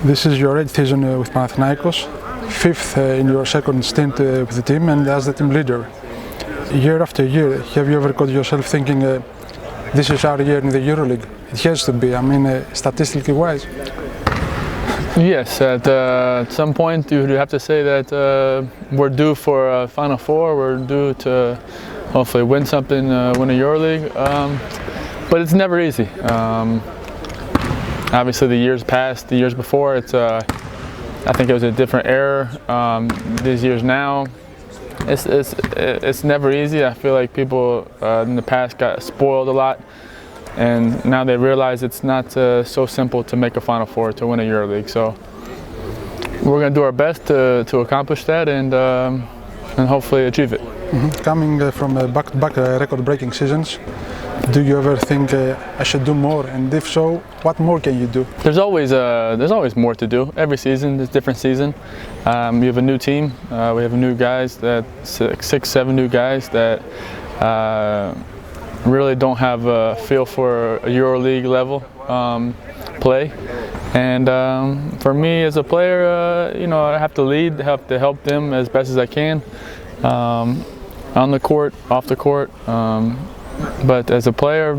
This is your 8th season with Panathinaikos, 5th in your second stint with the team and as the team leader. Year after year, have you ever caught yourself thinking, this is our year in the EuroLeague? It has to be, I mean, statistically wise. Yes, at some point you have to say that we're due for a Final Four, we're due to hopefully win something, win a EuroLeague, but it's never easy. Obviously the years past, the years before, I think it was a different era. These years now, it's never easy. I feel like people in the past got spoiled a lot, and now they realize it's not so simple to make a Final Four to win a EuroLeague. So we're going to do our best to accomplish that and hopefully achieve it. Coming from back-to-back record-breaking seasons, do you ever think I should do more? And if so, what more can you do? There's always more to do. Every season is a different season. We have a new team. We have new guys, six, seven new guys that really don't have a feel for a EuroLeague level play. And for me as a player, I have to lead, have to help them as best as I can, on the court, off the court. But as a player,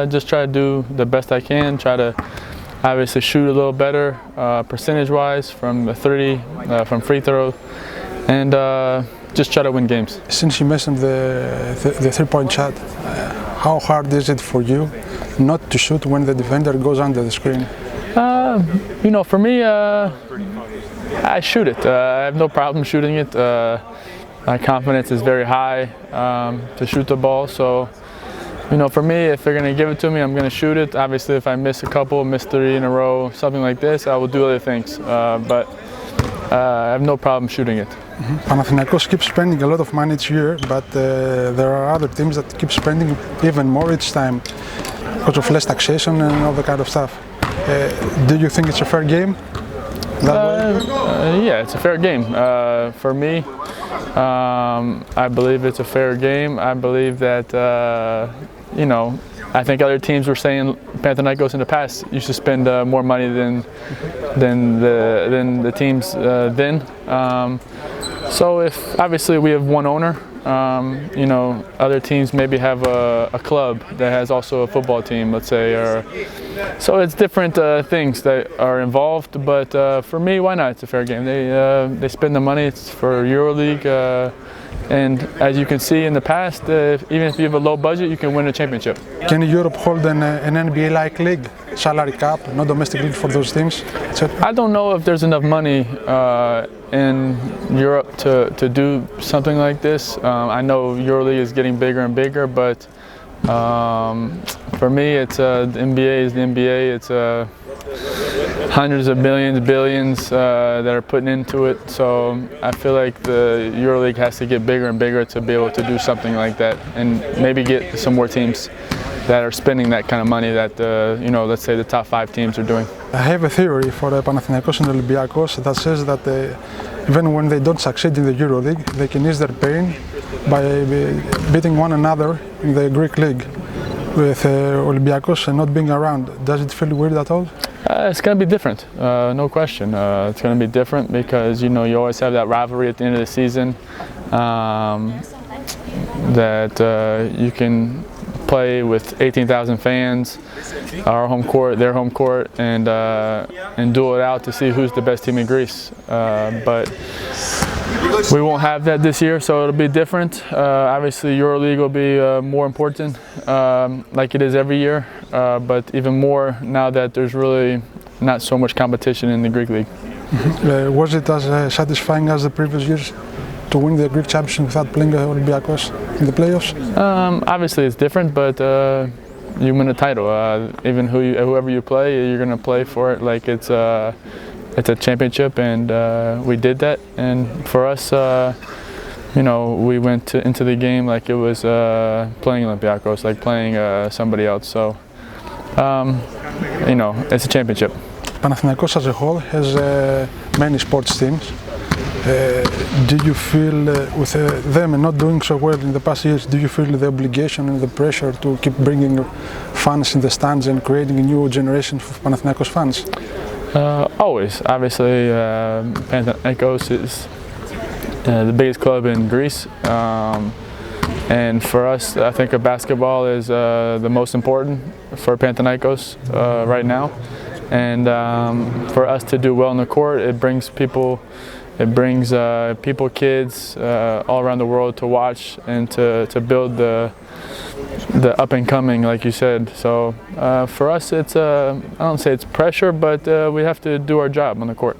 just try to do the best I can, try to obviously shoot a little better percentage-wise from the 30, from free throws, and just try to win games. Since you mentioned the three-point shot, how hard is it for you not to shoot when the defender goes under the screen? For me, I shoot it. I have no problem shooting it. My confidence is very high to shoot the ball, so for me, if they're going to give it to me, I'm going to shoot it. Obviously, if I miss a couple, miss 3 in a row, something like this, I will do other things. But I have no problem shooting it. Panathinaikos keeps spending a lot of money each year, but there are other teams that keep spending even more each time because of less taxation and all that kind of stuff. Do you think it's a fair game? Yeah, it's a fair game. For me, I believe it's a fair game. I believe that, I think other teams were saying Panathinaikos in the past used to spend more money than the teams then. So if obviously we have one owner, other teams maybe have a club that has also a football team, let's say, so it's different things that are involved. But for me, why not? It's a fair game. They spend the money. It's for EuroLeague. And as you can see in the past, even if you have a low budget, you can win a championship. Can Europe hold an NBA-like league, salary cap, no domestic league for those teams, etc.? I don't know if there's enough money in Europe to do something like this. I know EuroLeague is getting bigger and bigger, but for me, it's the NBA is the NBA. It's hundreds of millions, billions that are putting into it. So I feel like the EuroLeague has to get bigger and bigger to be able to do something like that, and maybe get some more teams that are spending that kind of money that let's say the top 5 teams are doing. I have a theory for Panathinaikos and Olympiakos that says that even when they don't succeed in the EuroLeague, they can ease their pain by beating one another in the Greek league, with Olympiakos not being around. Does it feel weird at all? It's going to be different, no question. It's going to be different because you always have that rivalry at the end of the season, that you can play with 18,000 fans, our home court, their home court, and duel it out to see who's the best team in Greece. But we won't have that this year, so it'll be different. Obviously, EuroLeague will be more important, like it is every year, but even more now that there's really not so much competition in the Greek league. Was it as satisfying as the previous years to win the Greek championship without playing Olympiakos in the playoffs? Obviously, it's different, but you win a title. Even whoever you play, you're going to play for it like it's a championship, and we did that. And for us, we went into the game like it was playing Olympiakos, like playing somebody else. So, it's a championship. Panathinaikos as a whole has many sports teams. Do you feel, with them not doing so well in the past years, do you feel the obligation and the pressure to keep bringing fans in the stands and creating a new generation of Panathinaikos fans? Always. Obviously, Panathinaikos is the biggest club in Greece. And for us, I think basketball is the most important for Panathinaikos right now. And for us to do well in the court, it brings people, kids all around the world to watch and to build the up and coming, like you said. So for us, it's I don't say it's pressure, but we have to do our job on the court.